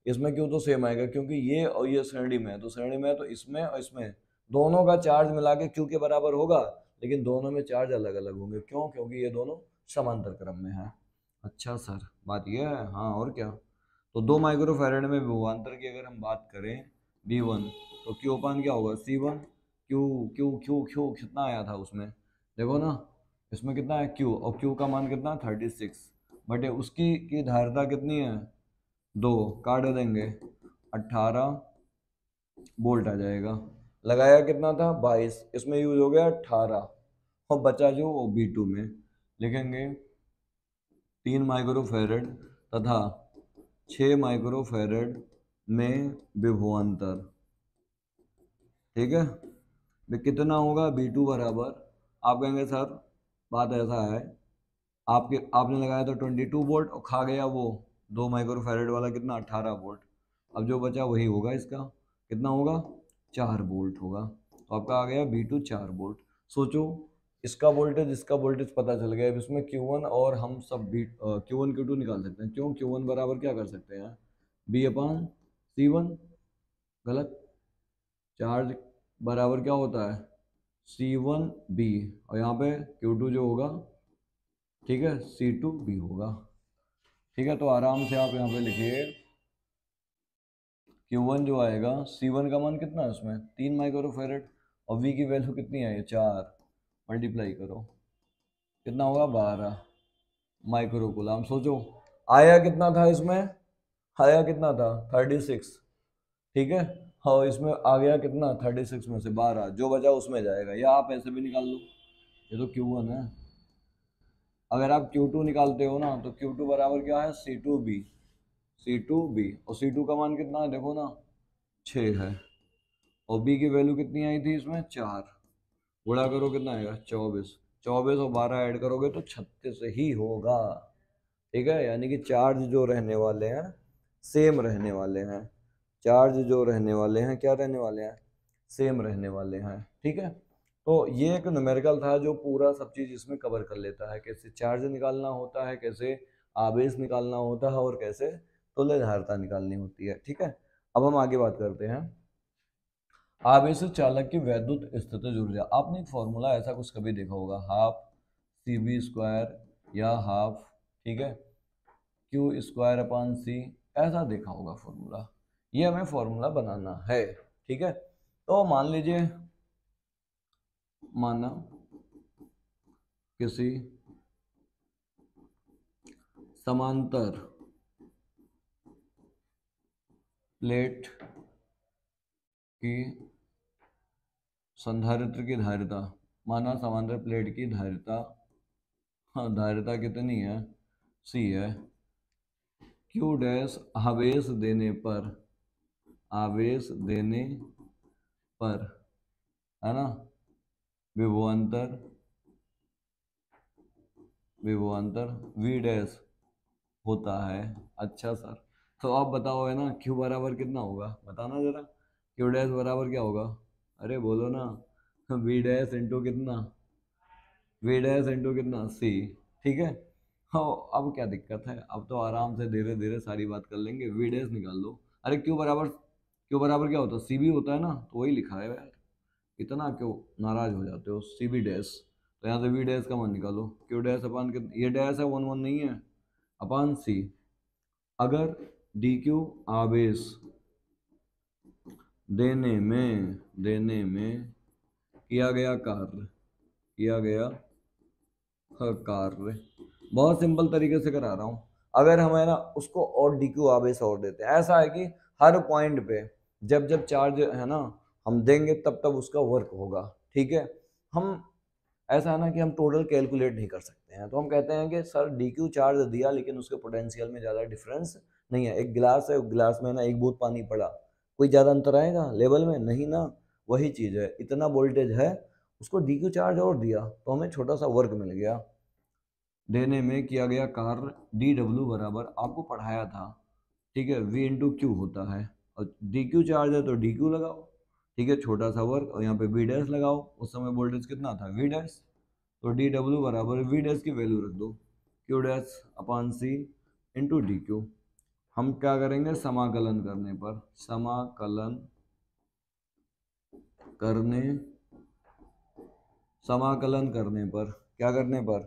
इसमें क्यों तो सेम आएगा, क्योंकि ये और ये श्रेणी में है, तो श्रेणी में है तो इसमें और इसमें दोनों का चार्ज मिला के क्यू के बराबर होगा, लेकिन दोनों में चार्ज अलग अलग होंगे। क्यों, क्योंकि ये दोनों समांतर क्रम में है। अच्छा सर, बात ये है, हाँ और क्या। तो 2 माइक्रोफैरेड में विभवांतर की अगर हम बात करें V1, तो क्यू अपान क्या होगा, C1। Q Q Q Q कितना आया था उसमें, देखो ना, इसमें कितना है Q, और Q का मान कितना 36 बटे उसकी की धारिता कितनी है, 2, काट देंगे 18 वोल्ट आ जाएगा। लगाया कितना था 22, इसमें यूज हो गया 18 और बचा जो वो B2 में लिखेंगे 3 माइक्रोफैरेड तथा 6 माइक्रोफैरेड में विभवांतर। ठीक है, भी कितना होगा B2 बराबर, आप कहेंगे सर बात ऐसा है, आपने लगाया था 22 वोल्ट और खा गया वो 2 माइक्रोफैरेड वाला कितना 18 वोल्ट। अब जो बचा वही होगा, इसका कितना होगा 4 वोल्ट होगा। तो आपका आ गया B2 4 वोल्ट। सोचो इसका वोल्टेज पता चल गया। अब इसमें Q1 और हम सब Q1 Q2 निकाल सकते हैं। क्यों, Q1 बराबर क्या कर सकते हैं, B अपान C1। गलत, चार्ज बराबर क्या होता है C1B, और यहाँ पे Q2 जो होगा, ठीक है, C2B होगा। ठीक है, तो आराम से आप यहाँ पे लिखिए Q1 जो आएगा, C1 का मान कितना है उसमें 3 माइक्रोफैरेड और V की वैल्यू कितनी है 4, मल्टीप्लाई करो कितना होगा 12 माइक्रो कूलम। सोचो आया कितना था इसमें, आया कितना था 36। ठीक है, हाँ इसमें आ गया कितना 36 में से 12, जो बचा उसमें जाएगा, या आप ऐसे भी निकाल लो, ये तो Q1 है। अगर आप Q2 निकालते हो ना तो Q2 बराबर क्या है C2B। C2B और C2 का मान कितना है देखो ना 6 है, और B की वैल्यू कितनी आई थी इसमें 4, गुणा करो कितना आएगा 24, 24 और 12 ऐड करोगे तो 36 ही होगा। ठीक है, यानी कि चार्ज जो रहने वाले हैं सेम रहने वाले हैं, चार्ज जो रहने वाले हैं क्या रहने वाले हैं, सेम रहने वाले हैं। ठीक है, तो ये एक न्यूमेरिकल था जो पूरा सब चीज इसमें कवर कर लेता है, कैसे चार्ज निकालना होता है, कैसे आवेश निकालना होता है, और कैसे तुल्यधारिता निकालनी होती है। ठीक है, अब हम आगे बात करते हैं आवेश चालक की वैद्युत स्थितिज ऊर्जा। आपने एक फॉर्मूला ऐसा कुछ कभी देखा होगा, हाफ सी बी स्क्वायर या हाफ, ठीक है, क्यू स्क्वायर अपान सी, ऐसा देखा होगा फॉर्मूला। ये हमें फॉर्मूला बनाना है। ठीक है, तो मान लीजिए, माना किसी समांतर प्लेट की संधारित्र की धारिता, माना समांतर प्लेट की धारिता, हाँ धारिता कितनी है, सी है, क्यू डैश आवेश देने पर, आवेश देने पर, है ना, विभवांतर, विभवांतर वी डैश होता है। अच्छा सर, तो आप बताओ है ना, क्यू बराबर कितना होगा, बताना जरा, क्यू डैश बराबर क्या होगा, अरे बोलो ना, वी डैश इंटू कितना, वी डैश इंटू कितना, सी। ठीक है, हाँ, अब क्या दिक्कत है, अब तो आराम से धीरे धीरे सारी बात कर लेंगे, वी डैश निकाल दो। अरे क्यू बराबर क्या होता है, सी बी होता है ना, तो वही लिखा है यार, इतना क्यों नाराज हो जाते हो, सी बी डैश, तो यहाँ से वी डैश का मान निकालो, क्यू डैश अपान कितना, ये डैश है, वन वन नहीं है, अपान सी। अगर डी क्यू आवेश देने में किया गया कार्य, किया गया कार्य, बहुत सिंपल तरीके से करा रहा हूँ। अगर हम है ना उसको और डी क्यू आवेश और देते हैं, ऐसा है कि हर पॉइंट पे जब जब चार्ज है ना हम देंगे तब तब उसका वर्क होगा। ठीक है, हम ऐसा है ना कि हम टोटल कैलकुलेट नहीं कर सकते हैं, तो हम कहते हैं कि सर डी क्यू चार्ज दिया लेकिन उसके पोटेंशियल में ज़्यादा डिफरेंस नहीं है। एक गिलास है, गिलास में ना एक बूंद पानी पड़ा, कोई ज़्यादा अंतर आएगा लेवल में, नहीं ना। वही चीज़ है, इतना वोल्टेज है, उसको डी क्यू चार्ज और दिया तो हमें छोटा सा वर्क मिल गया। देने में किया गया कार्य डी डब्ल्यू बराबर, आपको पढ़ाया था, ठीक है, वी इंटू क्यू होता है, और डी क्यू चार्ज है तो डी क्यू लगाओ, ठीक है, छोटा सा वर्क, और यहाँ पे वी डैश लगाओ, उस समय वोल्टेज कितना था, वी डैश, तो डी डब्ल्यू बराबर वी डैश की वैल्यू रख दो, क्यू डैश अपान सी इंटू डी क्यू। हम क्या करेंगे, समाकलन करने पर, समाकलन करने, समाकलन करने पर, क्या करने पर,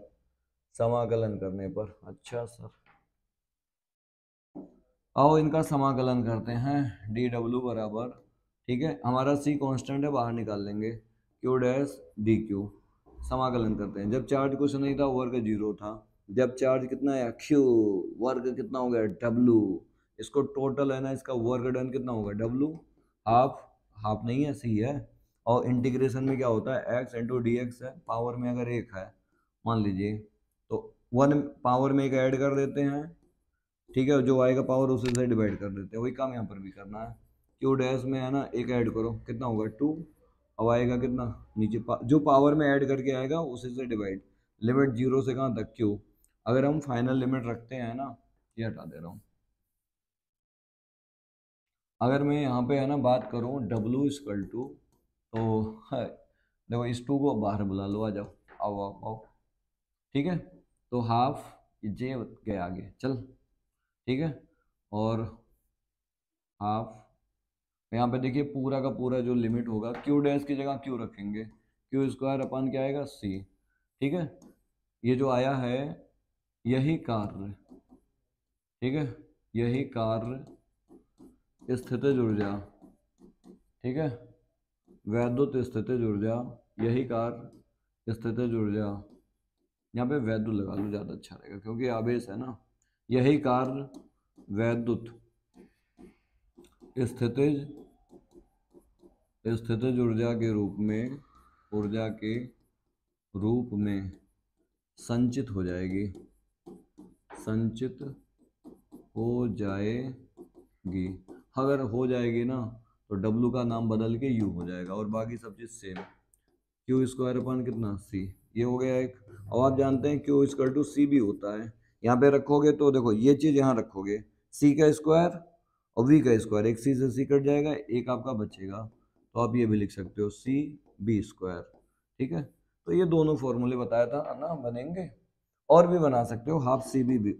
समाकलन करने पर। अच्छा सर, आओ इनका समाकलन करते हैं, डी डब्ल्यू बराबर, ठीक है, हमारा सी कांस्टेंट है, बाहर निकाल लेंगे, क्यू डैश डी क्यू, समाकलन करते हैं। जब चार्ज कुछ नहीं था, वर्ग जीरो था, जब चार्ज कितना है, क्यू, वर्ग कितना हो गया, डब्लू, इसको टोटल है ना, इसका वर्ग डन कितना होगा, डब्लू, हाफ, हाफ नहीं है, सी है, और इंटीग्रेशन में क्या होता है, एक्स इंटू डी एक्स है, पावर में अगर एक है मान लीजिए, तो वन पावर में एक ऐड कर देते हैं, ठीक है, जो आएगा पावर उसी से डिवाइड कर देते हैं, वही काम यहाँ पर भी करना है। क्यू डैश में है ना एक ऐड करो, कितना होगा, टू, अब आएगा कितना, नीचे जो पावर में ऐड करके आएगा उसी से डिवाइड, लिमिट जीरो से कहाँ तक, क्यू। अगर हम फाइनल लिमिट रखते हैं ना, ये हटा दे रहा हूँ, अगर मैं यहाँ पे है ना बात करूँ डब्लू इक्वल टू, तो है, देखो इस टू को बाहर बुला लो, आ जाओ, आओ आओ आओ, ठीक है, तो हाफ जे गए आगे चल, ठीक है, और हाफ, यहाँ पे देखिए पूरा का पूरा जो लिमिट होगा, क्यू डैश की जगह क्यू रखेंगे, क्यू स्क्वायर अपन क्या आएगा, सी, ठीक है, ये जो आया है यही कार्य, ठीक है, यही कार्य स्थितिज ऊर्जा, ठीक है, वैद्युत स्थितिज ऊर्जा, यही कार्य स्थितिज ऊर्जा, यहाँ पे वैद्युत लगा लो ज़्यादा अच्छा रहेगा क्योंकि आवेश है ना, यही कार्य वैद्युत स्थितिज, स्थितिज ऊर्जा के रूप में, ऊर्जा के रूप में संचित हो जाएगी, संचित हो जाएगी। अगर हो जाएगी ना तो डब्लू का नाम बदल के यू हो जाएगा और बाकी सब चीज़ सेम, क्यू स्क्वायर अपन कितना, सी, ये हो गया एक। अब आप जानते हैं क्यू स्क्वायर टू सी भी होता है, यहाँ पे रखोगे तो देखो ये चीज यहाँ रखोगे, सी का स्क्वायर और वी का स्क्वायर, एक सी से सी कट जाएगा, एक आपका बचेगा, तो आप ये भी लिख सकते हो सी बी स्क्वायर। ठीक है, तो ये दोनों फॉर्मूले बताया था ना बनेंगे। और भी बना सकते हो, half C B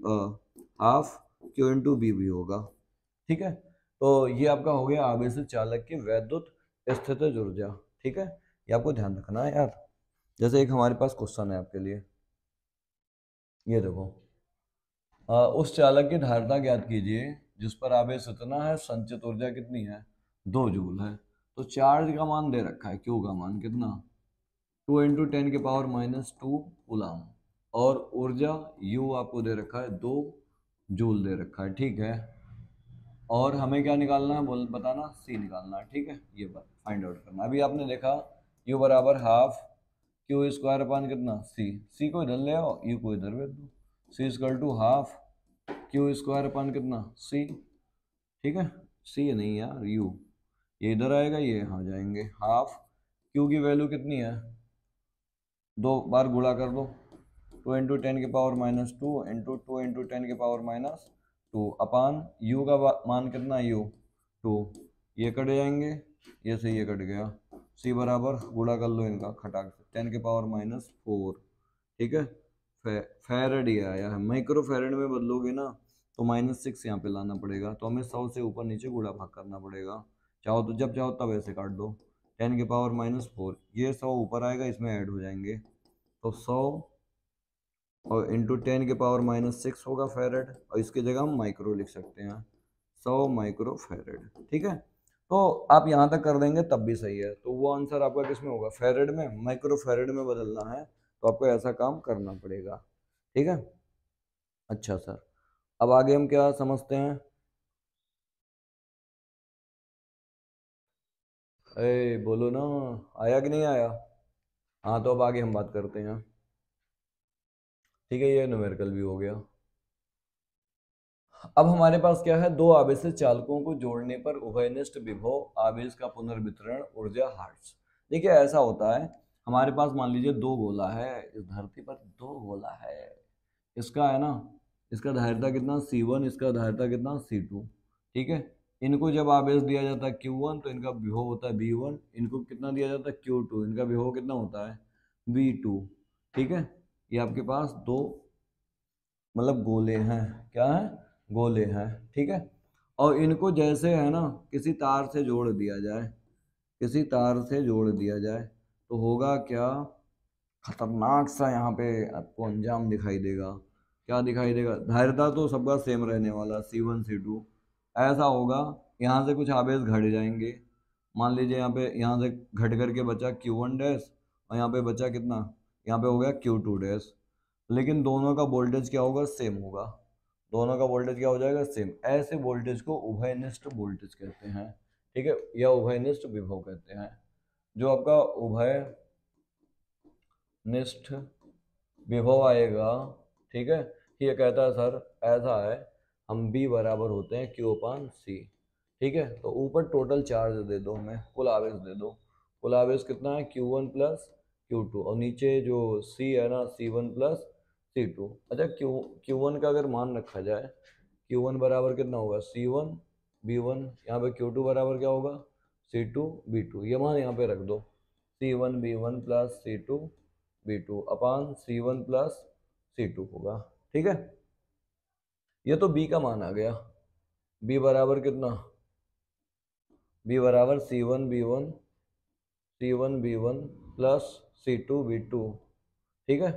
half Q into B भी होगा। ठीक है, तो ये आपका हो गया आवेशित चालक की वैद्युत स्थितिज ऊर्जा। ठीक है, ये आपको ध्यान रखना है यार। जैसे एक हमारे पास क्वेश्चन है आपके लिए, ये देखो, उस चालक की धारिता ज्ञात कीजिए जिस पर आवेश इतना है, संचित ऊर्जा कितनी है, 2 जूल है। तो चार्ज का मान दे रखा है, क्यू का मान कितना, 2 × 10⁻² कूलाम, और ऊर्जा यू आपको दे रखा है 2 जूल दे रखा है। ठीक है, और हमें क्या निकालना है, बोल बताना, सी निकालना है। ठीक है, ये बात फाइंड आउट करना। अभी आपने देखा यू बराबर हाफ क्यू स्क्वायर अपान कितना, सी को इधर ले आओ, यू को इधर भेज दो, C equal to half Q square अपान कितना, सी। ठीक है, सी नहीं यार, यू, ये इधर आएगा, ये यहाँ जाएंगे, हाफ क्यू की वैल्यू कितनी है, 2 बार गुणा कर दो, 2 × 10⁻² इंटू 2 × 10⁻², अपान यू का मान कितना, यू 2, ये कट जाएंगे, ये से ये कट गया, सी बराबर गुणा कर लो इनका खटाक से 10⁻⁴। ठीक है, फैरड ये आया है, माइक्रो फैरड में बदलोगे ना तो -6 यहाँ पे लाना पड़ेगा, तो हमें 100 से ऊपर नीचे गुणा भाग करना पड़ेगा। चाहो तो जब चाहो तब ऐसे काट दो, 10⁻⁴, ये 100 ऊपर आएगा, इसमें ऐड हो जाएंगे, तो 100 और इंटू 10⁻⁻6 होगा फैरड, और इसकी जगह हम माइक्रो लिख सकते हैं, 100 माइक्रो फैरड। ठीक है, तो आप यहाँ तक कर देंगे तब भी सही है। तो वो आंसर आपका किस में होगा, फैरड में, माइक्रो फैरड में बदलना है, तो आपको ऐसा काम करना पड़ेगा। ठीक है, अच्छा सर, अब आगे हम क्या समझते हैं, ए बोलो ना, आया कि नहीं आया। हाँ, तो अब आगे हम बात करते हैं। ठीक है, ये न्यूमेरिकल भी हो गया। अब हमारे पास क्या है, दो आवेशित चालकों को जोड़ने पर उभयनिष्ठ विभव आवेश का पुनर्वितरण ऊर्जा हर्ट्ज। देखिए ऐसा होता है, हमारे पास मान लीजिए 2 गोला है, इस धरती पर 2 गोला है, इसका है ना, इसका धारिता कितना C1, इसका धारिता कितना C2। ठीक है, इनको जब आवेश दिया जाता है Q1 तो इनका विभव होता है V1, इनको कितना दिया जाता है Q2, इनका विभव कितना होता है V2। ठीक है, ये आपके पास दो मतलब गोले हैं, क्या है, गोले हैं। ठीक है, और इनको जैसे है ना किसी तार से जोड़ दिया जाए, किसी तार से जोड़ दिया जाए तो होगा क्या, खतरनाक सा यहाँ पे आपको अंजाम दिखाई देगा। क्या दिखाई देगा, धारिता तो सबका सेम रहने वाला C1 C2, ऐसा होगा यहाँ से कुछ आवेश घट जाएंगे, मान लीजिए यहाँ से घट करके बचा Q1 डैश, और यहाँ पे बचा कितना, यहाँ पे हो गया Q2 डैश, लेकिन दोनों का वोल्टेज क्या होगा, सेम होगा, दोनों का वोल्टेज क्या हो जाएगा, सेम। ऐसे वोल्टेज को उभयनिष्ठ वोल्टेज कहते हैं। ठीक है, या उभयनिष्ठ विभव कहते हैं। जो आपका उभयनिष्ठ विभव आएगा, ठीक है, ये कहता है सर ऐसा है, हम B बराबर होते हैं Q/C। ठीक है, तो ऊपर टोटल चार्ज दे दो, हमें कुल आवेश दे दो, कुल आवेश कितना है Q1 + Q2, और नीचे जो C है ना C1 + C2। अच्छा, Q1 का अगर मान रखा जाए, Q1 बराबर कितना होगा C1 B1, यहाँ पे Q2 बराबर क्या होगा C2 B2, ये मान यहाँ पे रख दो, C1 B1 + C2 B2 अपान C1 + C2 होगा। ठीक है, ये तो B का मान आ गया, B बराबर कितना, B बराबर C1 B1 + C2 B2। ठीक है,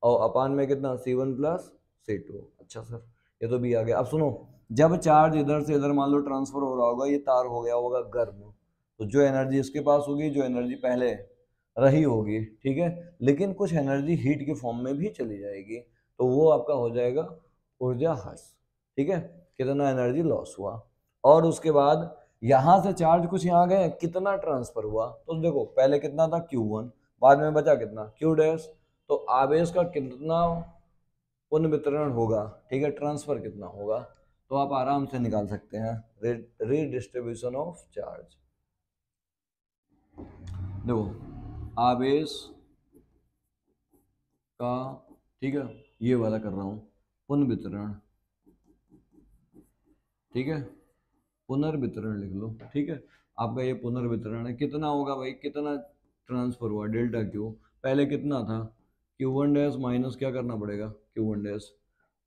और अपान में कितना C1 + C2। अच्छा सर, ये तो B आ गया। अब सुनो, जब चार्ज इधर से इधर मान लो ट्रांसफर हो रहा होगा, ये तार हो गया होगा गर्म, तो जो एनर्जी इसके पास होगी, जो एनर्जी पहले रही होगी, ठीक है, लेकिन कुछ एनर्जी हीट के फॉर्म में भी चली जाएगी, तो वो आपका हो जाएगा ऊर्जा ह्रास। ठीक है, कितना एनर्जी लॉस हुआ, और उसके बाद यहां से चार्ज कुछ यहाँ गए, कितना ट्रांसफर हुआ, तो देखो पहले कितना था Q1, बाद में बचा कितना Q डैश, तो आवेश का कितना पुनर्वितरण होगा, ठीक है, ट्रांसफर कितना होगा, तो आप आराम से निकाल सकते हैं, रीडिस्ट्रीब्यूशन ऑफ चार्ज। देखो आवेश का, ठीक है, ये वाला कर रहा हूँ, पुनर्वितरण, ठीक है, पुनर्वितरण लिख लो, ठीक है। आपका ये पुनर्वितरण है, कितना होगा भाई, कितना ट्रांसफर हुआ, डेल्टा क्यू, पहले कितना था Q1 डैश माइनस क्या करना पड़ेगा Q1 डैश,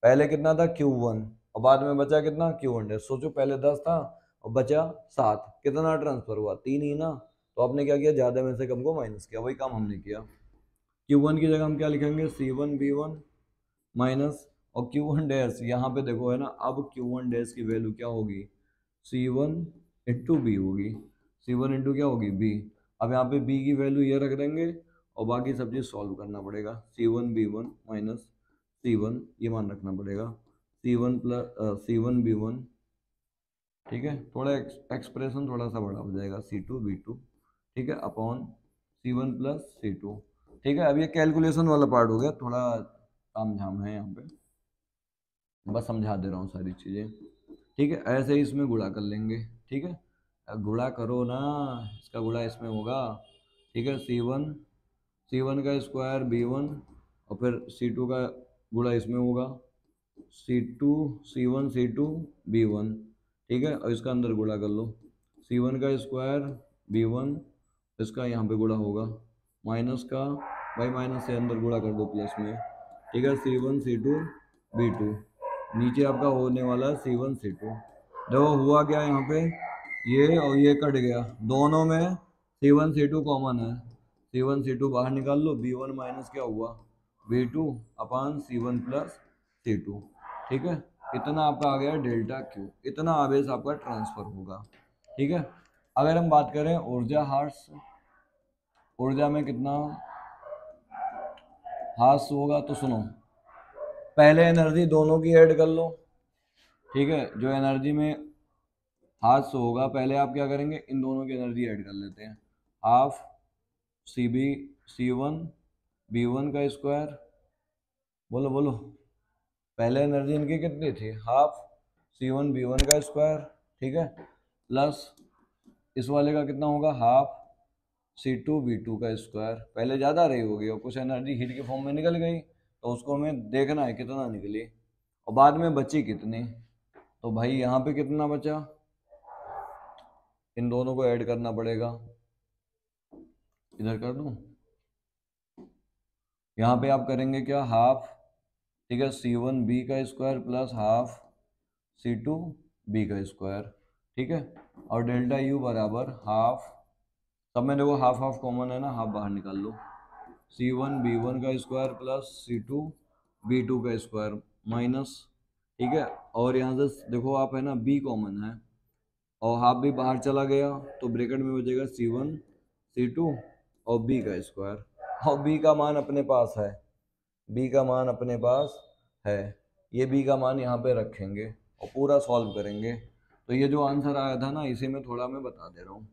पहले कितना था Q1 और बाद में बचा कितना Q1 डैश। सोचो पहले 10 था और बचा 7, कितना ट्रांसफर हुआ 3 ही ना। तो आपने क्या किया, ज्यादा में से कम को माइनस किया, वही काम हमने किया। Q1 की जगह हम क्या लिखेंगे, C1 B1 माइनस, और Q1 डैश यहाँ पे देखो है ना, अब Q1 डैश की वैल्यू क्या होगी, C1 इंटू बी होगी, C1 इंटू क्या होगी बी। अब यहाँ पे बी की वैल्यू ये रख देंगे और बाकी सब चीज़ सॉल्व करना पड़ेगा। C1 B1 माइनस C1 ये मान रखना पड़ेगा, C1 प्लस C1 B1, ठीक है, थोड़ा एक्सप्रेशन थोड़ा सा बड़ा हो जाएगा, C2 B2, ठीक है, अपॉन C1 प्लस C2, ठीक है। अब ये कैलकुलेशन वाला पार्ट हो गया, थोड़ा ताम झाम है यहाँ पे, बस समझा दे रहा हूँ सारी चीज़ें, ठीक है। ऐसे ही इसमें गुणा कर लेंगे, ठीक है, अब गुणा करो ना, इसका गुणा इसमें होगा, ठीक है। C1 का स्क्वायर B1 और फिर C2 का गुणा इसमें होगा, C2 C1 C2 B1, ठीक है, और इसका अंदर गुणा कर लो, C1 का स्क्वायर B1, इसका यहाँ पे गुणा होगा, माइनस का भाई माइनस से अंदर गुणा कर दो प्लस में, ठीक है, C1 C2 B2, नीचे आपका होने वाला है C1 C2। देखो हुआ क्या यहाँ पे, ये और ये कट गया, दोनों में C1 C2 कॉमन है, C1 C2 बाहर निकाल लो, B1 माइनस क्या हुआ B2 अपान C1 प्लस C2, ठीक है। इतना आपका आ गया डेल्टा क्यू, इतना आवेश आपका ट्रांसफर होगा, ठीक है। अगर हम बात करें ऊर्जा हार्स, ऊर्जा में कितना हार्स होगा, तो सुनो पहले एनर्जी दोनों की ऐड कर लो, ठीक है। जो एनर्जी में हाफ होगा, पहले आप क्या करेंगे, इन दोनों की एनर्जी ऐड कर लेते हैं, हाफ C1 B1 का स्क्वायर, बोलो बोलो, पहले एनर्जी इनकी कितनी थी, हाफ C1 B1 का स्क्वायर, ठीक है, प्लस इस वाले का कितना होगा, हाफ C2 B2 का स्क्वायर, पहले ज़्यादा रही होगी और कुछ एनर्जी हीट के फॉर्म में निकल गई, तो उसको हमें देखना है कितना निकली और बाद में बची कितनी। तो भाई यहाँ पे कितना बचा, इन दोनों को ऐड करना पड़ेगा, इधर कर दूं, यहाँ पे आप करेंगे क्या, हाफ, ठीक है, C1 B का square plus half C2 B का स्क्वायर, ठीक है, और डेल्टा U बराबर हाफ, सब में देखो हाफ हाफ कॉमन है ना, हाफ बाहर निकाल लो, C1 B1 का स्क्वायर प्लस C2 B2 का स्क्वायर माइनस, ठीक है, और यहाँ से देखो आप है ना B कॉमन है और हाफ भी बाहर चला गया, तो ब्रैकेट में बचेगा C1 C2 और B का स्क्वायर, और B का मान अपने पास है, B का मान अपने पास है, ये B का मान यहाँ पे रखेंगे और पूरा सॉल्व करेंगे। तो ये जो आंसर आया था ना, इसी में थोड़ा मैं बता दे रहा हूँ,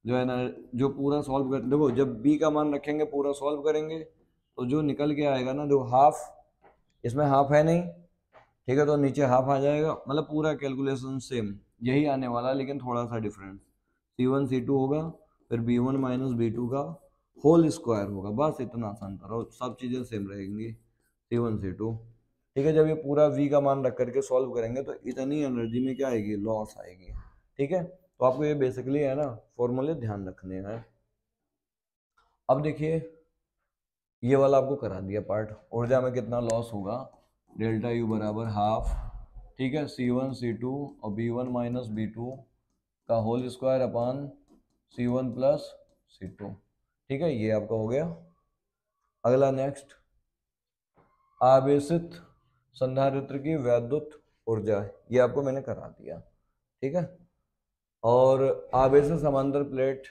जो है ना, जो पूरा सॉल्व कर, देखो जब B का मान रखेंगे पूरा सॉल्व करेंगे तो जो निकल के आएगा ना, जो हाफ, इसमें हाफ है नहीं, ठीक है, तो नीचे हाफ आ जाएगा, मतलब पूरा कैलकुलेशन सेम यही आने वाला है, लेकिन थोड़ा सा डिफरेंस, C1 C2 होगा, फिर B1 माइनस B2 का होल स्क्वायर होगा, बस इतना सा अंतर, और सब चीज़ें सेम रहेंगी, C1 C2, ठीक है। जब ये पूरा V का मान रख करके सॉल्व करेंगे तो इतनी एनर्जी में क्या आएगी, लॉस आएगी, ठीक है। तो आपको ये बेसिकली है ना फॉर्मूले ध्यान रखने हैं। अब देखिए ये वाला आपको करा दिया पार्ट, ऊर्जा में कितना लॉस होगा, डेल्टा U बराबर हाफ, ठीक है, C1 C2 और B1 माइनस B2 का whole square upon C1 plus C2, ठीक है, ये आपका हो गया। अगला नेक्स्ट, आवेशित संधारित्र की वैद्युत ऊर्जा, ये आपको मैंने करा दिया, ठीक है। और आवेशित समांतर प्लेट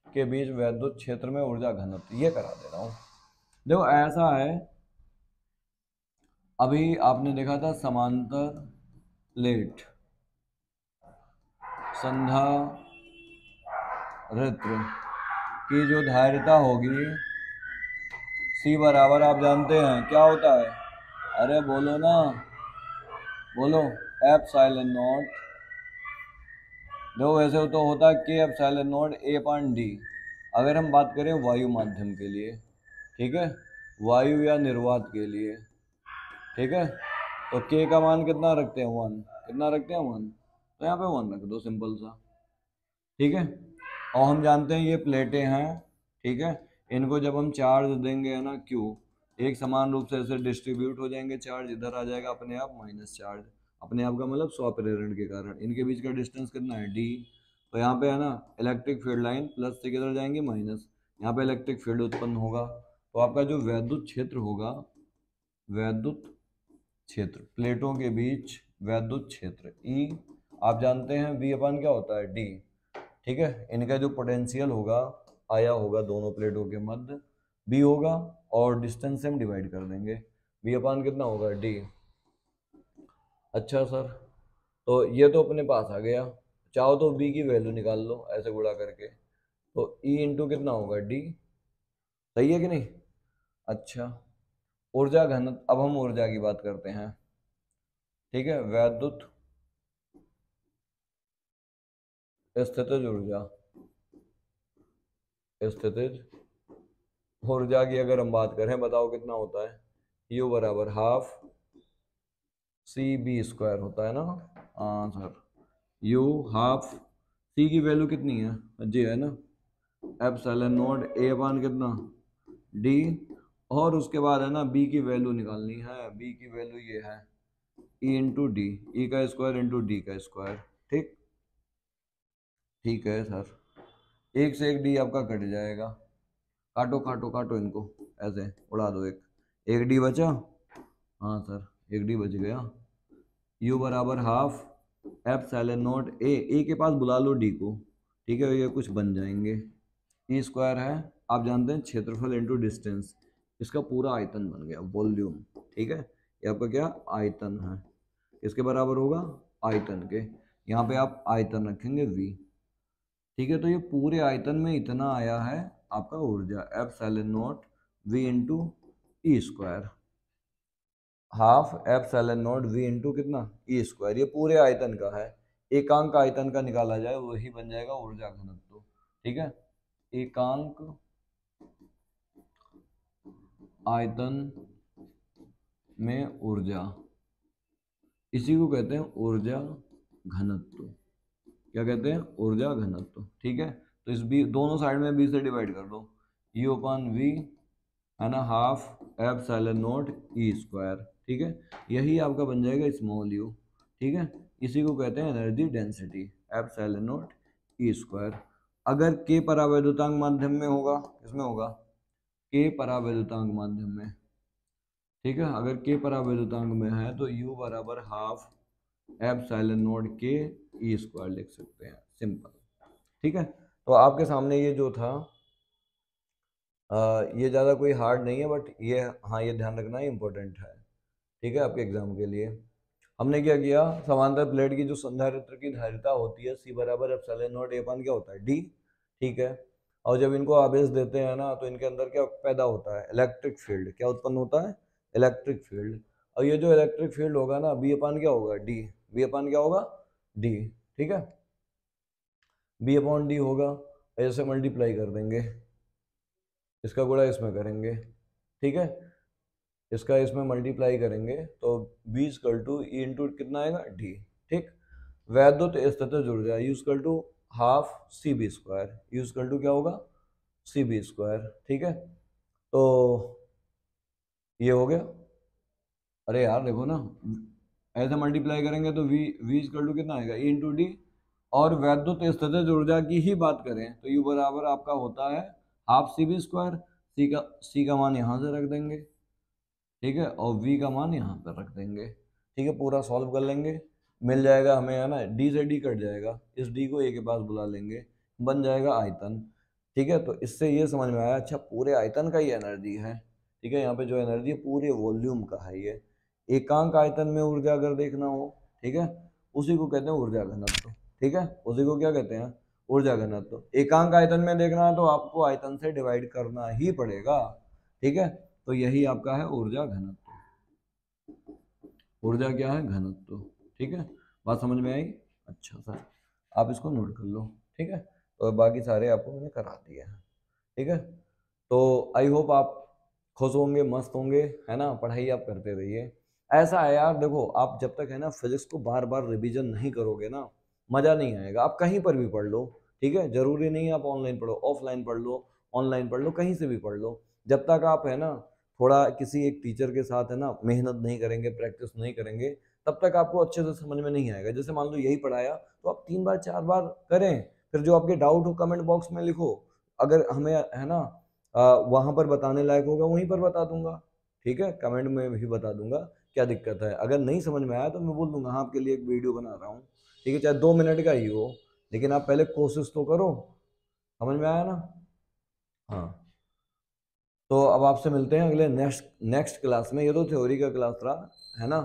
के बीच वैद्युत क्षेत्र में ऊर्जा घनत्व, ये करा दे रहा हूँ। देखो ऐसा है, अभी आपने देखा था समांतर प्लेट संधारित्र की जो धारिता होगी C बराबर, आप जानते हैं क्या होता है, अरे बोलो ना, बोलो, एप्सिलॉन नॉट, देखो वैसे तो होता है K एप्सिलॉन नॉट A/D, अगर हम बात करें वायु माध्यम के लिए, ठीक है, वायु या निर्वात के लिए, ठीक है, तो के का मान कितना रखते हैं 1, कितना रखते हैं 1, तो यहाँ पे 1 रख दो, सिंपल सा, ठीक है। और हम जानते हैं ये प्लेटें हैं, ठीक है, इनको जब हम चार्ज देंगे है ना क्यू, एक समान रूप से ऐसे डिस्ट्रीब्यूट हो जाएंगे चार्ज, इधर आ जाएगा अपने आप माइनस चार्ज, अपने आप का मतलब स्वप्रेरण के कारण, इनके बीच का डिस्टेंस कितना है डी। तो यहाँ पे है ना इलेक्ट्रिक फील्ड लाइन प्लस से किधर जाएंगे माइनस, यहाँ पे इलेक्ट्रिक फील्ड उत्पन्न होगा। तो आपका जो वैद्युत क्षेत्र होगा, वैद्युत क्षेत्र प्लेटों के बीच वैद्युत क्षेत्र ई, आप जानते हैं वी अपन क्या होता है डी, ठीक है। इनका जो पोटेंशियल होगा आया होगा दोनों प्लेटों के मध्य, बी होगा, और डिस्टेंस से हम डिवाइड कर देंगे, बी अपान कितना होगा डी। अच्छा सर, तो ये तो अपने पास आ गया, चाहो तो बी की वैल्यू निकाल लो ऐसे गुणा करके, तो ई इंटू कितना होगा डी, सही है कि नहीं। अच्छा, ऊर्जा घनत्व, अब हम ऊर्जा की बात करते हैं, ठीक है। वैद्युत स्थितिज ऊर्जा, स्थितिज ऊर्जा की अगर हम बात करें, बताओ कितना होता है, यू बराबर हाफ सी बी स्क्वायर होता है ना। हाँ सर, यू हाफ, सी की वैल्यू कितनी है जी, है ना एप्सिलॉन नॉट ए अपान कितना डी, और उसके बाद है ना बी की वैल्यू निकालनी है, बी की वैल्यू ये है ई इंटू डी, ई का स्क्वायर इंटू डी का स्क्वायर, ठीक, ठीक है सर। एक से एक डी आपका कट जाएगा, काटो काटो काटो इनको, ऐसे उड़ा दो, एक एक डी बचा, हाँ सर एक डी बच गया, यू बराबर हाफ एप्सिलॉन नॉट ए के पास बुला लो डी को, ठीक है, ये कुछ बन जाएंगे, ई स्क्वायर है, आप जानते हैं क्षेत्रफल इंटू डिस्टेंस, इसका पूरा आयतन बन गया वॉल्यूम, ठीक है, ये आपका क्या आयतन है, इसके बराबर होगा आयतन के, यहाँ पे आप आयतन रखेंगे v, ठीक है। तो ये पूरे आयतन में इतना आया है आपका ऊर्जा, epsilon not v into E square, half epsilon not v into कितना ई स्क्वायर, ये पूरे आयतन का है, एकांक आयतन का निकाला जाए वही बन जाएगा ऊर्जा घनत्व, ठीक है। एकांक आयतन में ऊर्जा, इसी को कहते हैं ऊर्जा घनत्व, क्या कहते हैं ऊर्जा घनत्व, ठीक है। तो इस बी दोनों साइड में बी से डिवाइड कर दो, यू अपान वी है ना half epsilon not E square, ठीक है, यही आपका बन जाएगा स्मॉल यू, ठीक है, इसी को कहते हैं energy density, epsilon not E square. अगर के परावैद्युतांक माध्यम में होगा, किसमें होगा के परावैद्युतांक माध्यम में, ठीक है, अगर के परावैद्युतांक में है तो u बराबर हाफ एप्सिलॉन नॉट के ई स्क्वायर लिख सकते हैं, सिंपल, ठीक है। तो आपके सामने ये जो था ये ज़्यादा कोई हार्ड नहीं है, बट ये हाँ ये ध्यान रखना है इम्पोर्टेंट है, ठीक है, आपके एग्जाम के लिए। हमने क्या किया, समांतर प्लेट की जो संधारित्र की धारिता होती है सी बराबर एप्सिलॉन नॉट ए अपान क्या होता है डी, ठीक है। और जब इनको आवेश देते हैं ना तो इनके अंदर क्या पैदा होता है इलेक्ट्रिक फील्ड, क्या उत्पन्न होता है इलेक्ट्रिक फील्ड, और ये जो इलेक्ट्रिक फील्ड होगा ना बी अपान क्या होगा डी, बी अपान क्या होगा डी, ठीक है, बी अपॉन डी होगा, ऐसे मल्टीप्लाई कर देंगे, इसका गुणा इसमें करेंगे, ठीक है, इसका इसमें मल्टीप्लाई करेंगे तो B equal to E into कितना आएगा डी, ठीक। वैद्युत स्थितिज ऊर्जा U equal to half C B square, U equal to क्या होगा सी बी स्क्वायर, ठीक है। तो ये हो गया, अरे यार देखो ना, ऐसे मल्टीप्लाई करेंगे तो वी वी इक्वल टू कितना आएगा ई इंटू डी, और वैद्युत स्थितिज ऊर्जा की ही बात करें तो यू बराबर आपका होता है हाफ सी बी स्क्वायर, सी का मान यहाँ से रख देंगे, ठीक है, और v का मान यहाँ पर रख देंगे, ठीक है, पूरा सॉल्व कर लेंगे, मिल जाएगा हमें है ना d से d कट जाएगा, इस d को a के पास बुला लेंगे, बन जाएगा आयतन, ठीक है। तो इससे ये समझ में आया, अच्छा पूरे आयतन का ही एनर्जी है, ठीक है, यहाँ पे जो एनर्जी है पूरे वॉल्यूम का है ये, एकांक आयतन में ऊर्जा अगर देखना हो, ठीक है, उसी को कहते हैं ऊर्जा घनत्व, ठीक है, उसी को क्या कहते हैं ऊर्जा घनत्व। एकांक आयतन में देखना है तो आपको आयतन से डिवाइड करना ही पड़ेगा, ठीक है। तो यही आपका है ऊर्जा घनत्व, ऊर्जा क्या है घनत्व, ठीक है, बात समझ में आई। अच्छा सर, आप इसको नोट कर लो, ठीक है, तो बाकी सारे आपको मैंने करा दिए हैं, ठीक है। तो आई होप आप खुश होंगे, मस्त होंगे, है ना, पढ़ाई आप करते रहिए, ऐसा है यार, देखो आप जब तक है ना फिजिक्स को बार बार रिवीजन नहीं करोगे ना, मजा नहीं आएगा। आप कहीं पर भी पढ़ लो, ठीक है, जरूरी नहीं है आप ऑनलाइन पढ़ो, ऑफलाइन पढ़ लो, ऑनलाइन पढ़ लो, कहीं से भी पढ़ लो। जब तक आप है ना थोड़ा किसी एक टीचर के साथ है ना मेहनत नहीं करेंगे, प्रैक्टिस नहीं करेंगे, तब तक आपको अच्छे से समझ में नहीं आएगा। जैसे मान लो यही पढ़ाया तो आप 3 बार 4 बार करें, फिर जो आपके डाउट हो कमेंट बॉक्स में लिखो। अगर हमें है ना वहां पर बताने लायक होगा वहीं पर बता दूंगा, ठीक है, कमेंट में भी बता दूंगा क्या दिक्कत है। अगर नहीं समझ में आया तो मैं बोल दूंगा हाँ आपके लिए एक वीडियो बना रहा हूँ, ठीक है, चाहे 2 मिनट का ही हो, लेकिन आप पहले कोशिश तो करो। समझ में आया ना? हाँ। तो अब आपसे मिलते हैं अगले नेक्स्ट नेक्स्ट क्लास में। ये तो थ्योरी का क्लास रहा, है ना।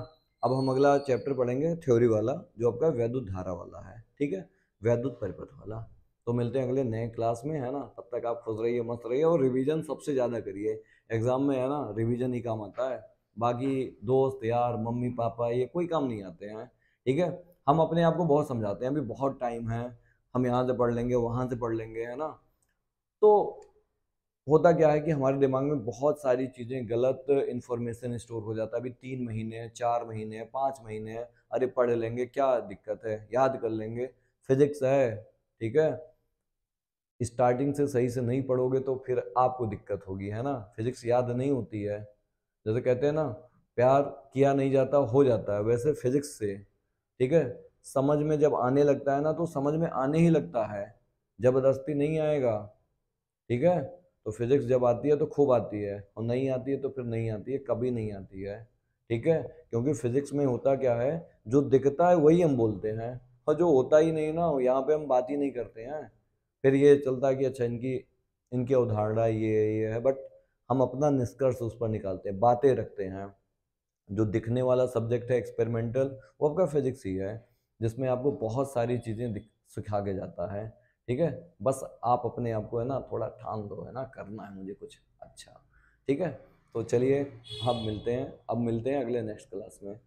अब हम अगला चैप्टर पढ़ेंगे थ्योरी वाला, जो आपका वैद्युत धारा वाला है, ठीक है, वैद्युत परिपथ वाला। तो मिलते हैं अगले नए क्लास में, है ना। तब तक आप खुश रहिए, मस्त रहिए, और रिवीजन सबसे ज़्यादा करिए। एग्जाम में है ना रिवीजन ही काम आता है, बाकी दोस्त यार मम्मी पापा ये कोई काम नहीं आते हैं, ठीक है। हम अपने आप को बहुत समझाते हैं अभी बहुत टाइम है, हम यहाँ से पढ़ लेंगे वहाँ से पढ़ लेंगे, है ना। तो होता क्या है कि हमारे दिमाग में बहुत सारी चीजें गलत इंफॉर्मेशन स्टोर हो जाता है। अभी 3 महीने हैं, 4 महीने हैं, 5 महीने हैं, अरे पढ़ लेंगे क्या दिक्कत है, याद कर लेंगे, फिजिक्स है, ठीक है। स्टार्टिंग से सही से नहीं पढ़ोगे तो फिर आपको दिक्कत होगी, है ना। फिजिक्स याद नहीं होती है। जैसे कहते हैं ना, प्यार किया नहीं जाता हो जाता है, वैसे फिजिक्स से, ठीक है, समझ में जब आने लगता है ना तो समझ में आने ही लगता है, जबरदस्ती नहीं आएगा, ठीक है। तो फिजिक्स जब आती है तो खूब आती है, और नहीं आती है तो फिर नहीं आती है, कभी नहीं आती है, ठीक है। क्योंकि फिजिक्स में होता क्या है, जो दिखता है वही हम बोलते हैं, और जो होता ही नहीं ना यहाँ पे हम बात ही नहीं करते हैं। फिर ये चलता है कि अच्छा इनकी इनकी अवधारणा ये है, बट हम अपना निष्कर्ष उस पर निकालते हैं, बातें रखते हैं। जो दिखने वाला सब्जेक्ट है एक्सपेरिमेंटल, वो आपका फिजिक्स ही है, जिसमें आपको बहुत सारी चीज़ें सिखा के जाता है, ठीक है। बस आप अपने आप को है ना थोड़ा ठान दो, है ना, करना है मुझे कुछ अच्छा, ठीक है। तो चलिए अब मिलते हैं अगले नेक्स्ट क्लास में।